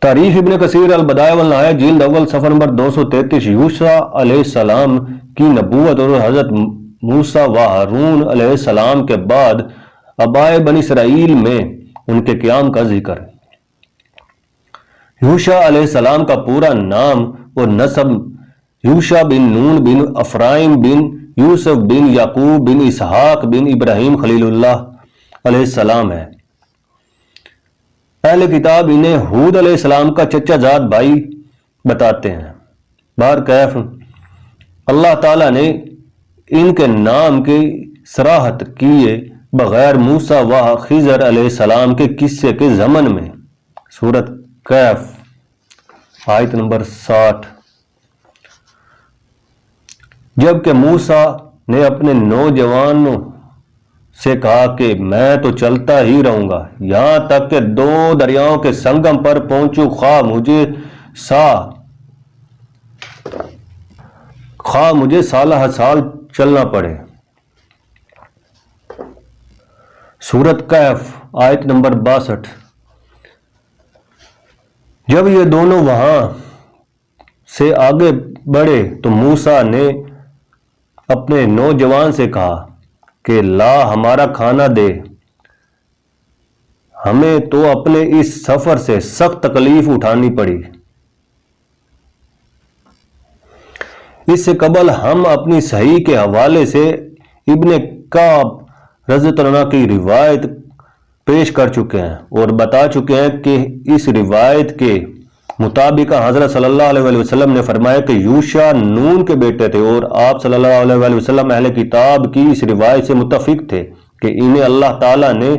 تاریخ ابن کثیر البدایہ والنہایہ جلد اول صفحہ نمبر 233 یوشع علیہ السلام کی نبوت اور حضرت موسیٰ و ہارون علیہ السلام کے بعد آبائے بنی اسرائیل میں ان کے قیام کا ذکر۔ یوشع علیہ السلام کا پورا نام اور نسب یوشع بن نون بن افرائیم بن یوسف بن یعقوب بن اسحاق بن ابراہیم خلیل اللہ علیہ السلام ہے۔ اہل کتاب انہیں ہود علیہ السلام کا چچا زاد بھائی بتاتے ہیں۔ بہرکیف اللہ تعالیٰ نے ان کے نام کی صراحت کیے بغیر موسیٰ و خضر علیہ السلام کے قصے کے ضمن میں سورۃ کہف آیت نمبر 60، جبکہ موسیٰ نے اپنے نوجوانوں سے کہا کہ میں تو چلتا ہی رہوں گا یہاں تک کہ 2 دریاؤں کے سنگم پر پہنچوں، خواہ مجھے سالہ سال چلنا پڑے۔ سورۃ کہف آیت نمبر 62۔ جب یہ دونوں وہاں سے آگے بڑھے تو موسیٰ نے اپنے نوجوان سے کہا کہ لا ہمارا کھانا دے، ہمیں تو اپنے اس سفر سے سخت تکلیف اٹھانی پڑی۔ اس سے قبل ہم اپنی صحیح کے حوالے سے ابن کعب رضی اللہ عنہ کی روایت پیش کر چکے ہیں اور بتا چکے ہیں کہ اس روایت کے مطابق حضرت صلی اللہ علیہ وسلم نے فرمایا کہ یوشع نون کے بیٹے تھے، اور آپ صلی اللہ علیہ وسلم اہل کتاب کی اس روایت سے متفق تھے کہ انہیں اللہ تعالیٰ نے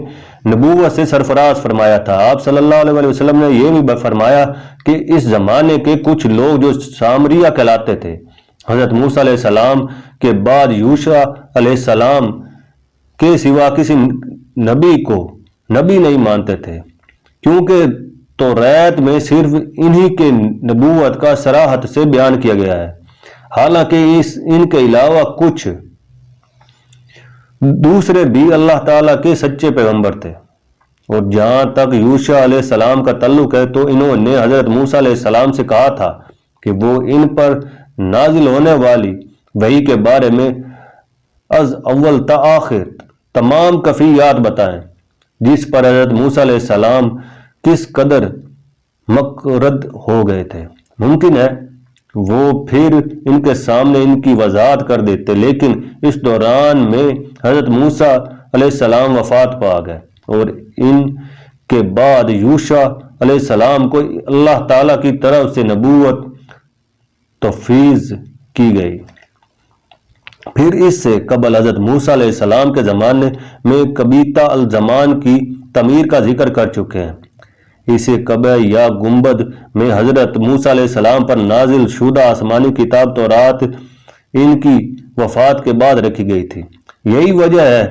نبوت سے سرفراز فرمایا تھا۔ آپ صلی اللہ علیہ وسلم نے یہ بھی فرمایا کہ اس زمانے کے کچھ لوگ جو سامریہ کہلاتے تھے حضرت موسیٰ علیہ السلام کے بعد یوشع علیہ السلام کے سوا کسی نبی کو نبی نہیں مانتے تھے، کیونکہ توریت میں صرف انہی کے نبوت کا صراحت سے بیان کیا گیا ہے، حالانکہ ان کے علاوہ کچھ دوسرے بھی اللہ تعالیٰ کے سچے پیغمبر تھے۔ اور جہاں تک یوشع علیہ السلام کا تعلق ہے تو انہوں نے حضرت موسیٰ علیہ السلام سے کہا تھا کہ وہ ان پر نازل ہونے والی وحی کے بارے میں از اول تا آخر تمام کفیات بتائیں، جس پر حضرت موسیٰ علیہ السلام کس قدر مقرد ہو گئے تھے۔ ممکن ہے وہ پھر ان کے سامنے ان کی وضاحت کر دیتے، لیکن اس دوران میں حضرت موسیٰ علیہ السلام وفات پا گئے اور ان کے بعد یوشع علیہ السلام کو اللہ تعالیٰ کی طرف سے نبوت تفویض کی گئی۔ پھر اس سے قبل حضرت موسیٰ علیہ السلام کے زمانے میں قبیطہ الزمان کی تعمیر کا ذکر کر چکے ہیں۔ اسے قبہ یا گنبد میں حضرت موسیٰ علیہ السلام پر نازل شدہ آسمانی کتاب تورات ان کی وفات کے بعد رکھی گئی تھی۔ یہی وجہ ہے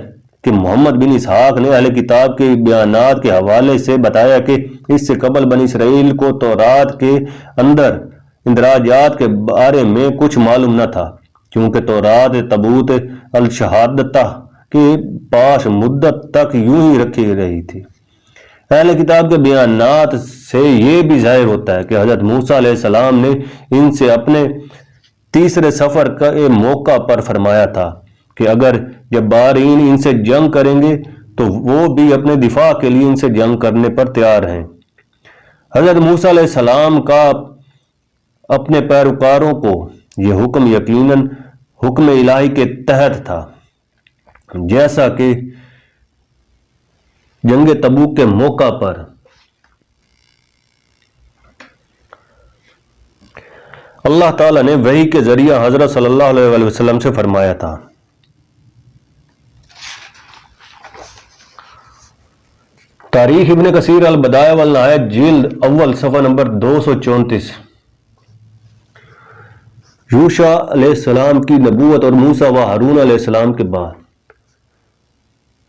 کہ محمد بن اسحاق نے اہل کتاب کے بیانات کے حوالے سے بتایا کہ اس سے قبل بنی اسرائیل کو تورات کے اندر اندراجات کے بارے میں کچھ معلوم نہ تھا، کیونکہ تورات تابوت الشہادتہ کے پاس مدت تک یوں ہی رکھی رہی تھی۔ اہل کتاب کے بیانات سے یہ بھی ظاہر ہوتا ہے کہ حضرت موسیٰ علیہ السلام نے ان سے اپنے تیسرے سفر کا موقع پر فرمایا تھا کہ اگر جبارین ان سے جنگ کریں گے تو وہ بھی اپنے دفاع کے لیے ان سے جنگ کرنے پر تیار ہیں۔ حضرت موسیٰ علیہ السلام کا اپنے پیروکاروں کو یہ حکم یقیناً حکم الہی کے تحت تھا، جیسا کہ جنگ تبوک کے موقع پر اللہ تعالیٰ نے وحی کے ذریعہ حضرت صلی اللہ علیہ وسلم سے فرمایا تھا۔ تاریخ ابن کثیر البدایہ والنہایہ جلد اول صفحہ نمبر 234۔ یوشع علیہ السلام کی نبوت اور موسیٰ و ہارون علیہ السلام کے بعد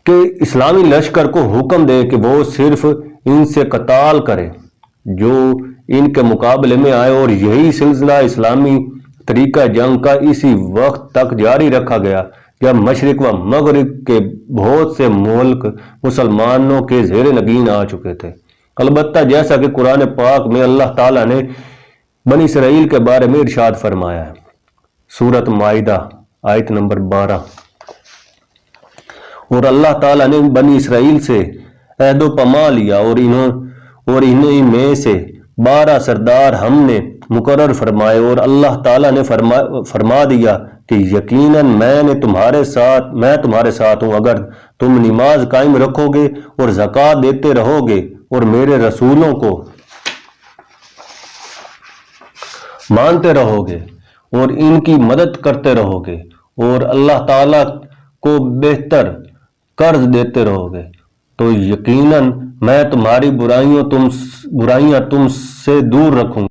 کہ اسلامی لشکر کو حکم دے کہ وہ صرف ان سے قتال کرے جو ان کے مقابلے میں آئے، اور یہی سلسلہ اسلامی طریقہ جنگ کا اسی وقت تک جاری رکھا گیا جب مشرق و مغرب کے بہت سے ملک مسلمانوں کے زیر نگین آ چکے تھے۔ البتہ جیسا کہ قرآن پاک میں اللہ تعالیٰ نے بنی اسرائیل کے بارے میں ارشاد فرمایا ہے، سورۃ مائدہ آیت نمبر 12، اور اللہ تعالیٰ نے بنی اسرائیل سے عہد و پیما لیا اور انہیں میں سے 12 سردار ہم نے مقرر فرمائے، اور اللہ تعالیٰ نے فرما دیا کہ یقیناً میں تمہارے ساتھ ہوں اگر تم نماز قائم رکھو گے اور زکوٰۃ دیتے رہو گے اور میرے رسولوں کو مانتے رہو گے اور ان کی مدد کرتے رہو گے اور اللہ تعالیٰ کو بہتر قرض دیتے رہو گے تو یقیناً میں تمہاری برائیاں تم سے دور رکھوں گا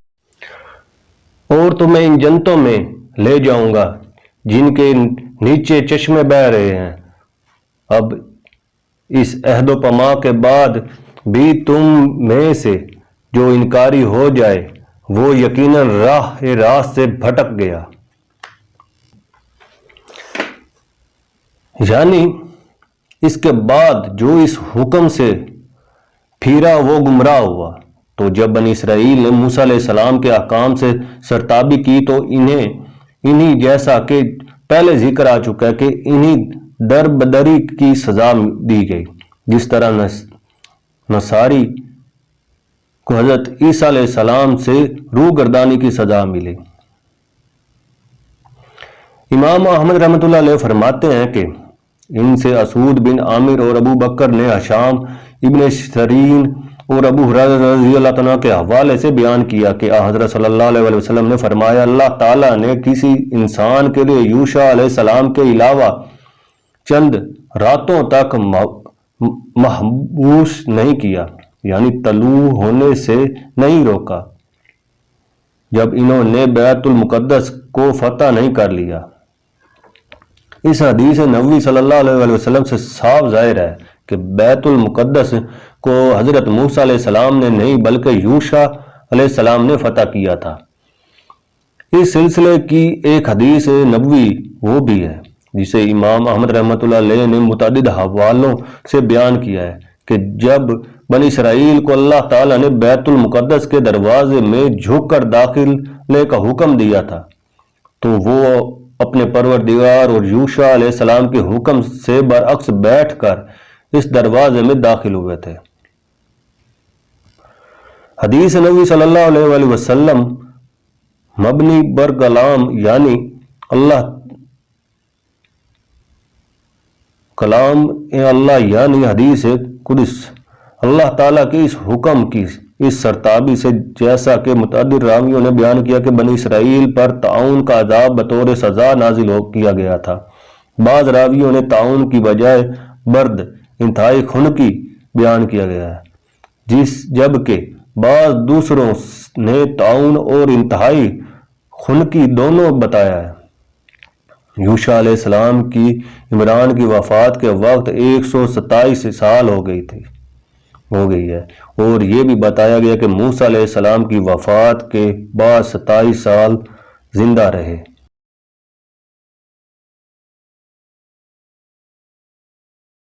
اور تمہیں ان جنتوں میں لے جاؤں گا جن کے نیچے چشمے بہہ رہے ہیں۔ اب اس عہد و پیما کے بعد بھی تم میں سے جو انکاری ہو جائے وہ یقیناً راہ راست سے بھٹک گیا، یعنی اس کے بعد جو اس حکم سے پھیرا وہ گمراہ ہوا۔ تو جب بنی اسرائیل نے موسیٰ علیہ السلام کے احکام سے سرتابی کی تو انہی جیسا کہ پہلے ذکر آ چکا ہے کہ انہی در بدری کی سزا دی گئی، جس طرح نصاری کو حضرت عیسیٰ علیہ السلام سے روح گردانی کی سزا ملی۔ امام احمد رحمۃ اللہ علیہ فرماتے ہیں کہ ان سے اسود بن عامر اور ابو بکر نے ہشام ابن سرین اور ابو ہریرہ رضی اللہ عنہ کے حوالے سے بیان کیا کہ حضرت صلی اللہ علیہ وسلم نے فرمایا، اللہ تعالیٰ نے کسی انسان کے لیے یوشع علیہ السلام کے علاوہ چند راتوں تک محبوس نہیں کیا، یعنی طلوع ہونے سے نہیں روکا، جب انہوں نے بیت المقدس کو فتح نہیں کر لیا۔ اس حدیث نبوی صلی اللہ علیہ وسلم سے صاف ظاہر ہے کہ بیت المقدس کو حضرت موسیٰ علیہ السلام نے نہیں بلکہ یوشع علیہ السلام نے فتح کیا تھا۔ اس سلسلے کی ایک حدیث نبوی وہ بھی ہے جسے امام احمد رحمۃ اللہ علیہ نے متعدد حوالوں سے بیان کیا ہے کہ جب بنی اسرائیل کو اللہ تعالیٰ نے بیت المقدس کے دروازے میں جھک کر داخلے کا حکم دیا تھا تو وہ اپنے پروردگار اور یوشع علیہ السلام کے حکم سے برعکس بیٹھ کر اس دروازے میں داخل ہوئے تھے۔ حدیث نبی صلی اللہ علیہ وسلم مبنی بر کلام یعنی اللہ یعنی حدیث قدس اللہ تعالیٰ کے اس حکم کی اس سرتابی سے، جیسا کہ متعدد راویوں نے بیان کیا کہ بنی اسرائیل پر طاعون کا عذاب بطور سزا نازل کیا گیا تھا۔ بعض راویوں نے طاعون کی بجائے برد انتہائی خنکی بیان کیا گیا ہے، جبکہ بعض دوسروں نے طاعون اور انتہائی خنکی دونوں بتایا ہے۔ یوشع علیہ السلام کی عمران کی وفات کے وقت 127 سال ہو گئی ہے، اور یہ بھی بتایا گیا کہ موسیٰ علیہ السلام کی وفات کے بعد 27 سال زندہ رہے۔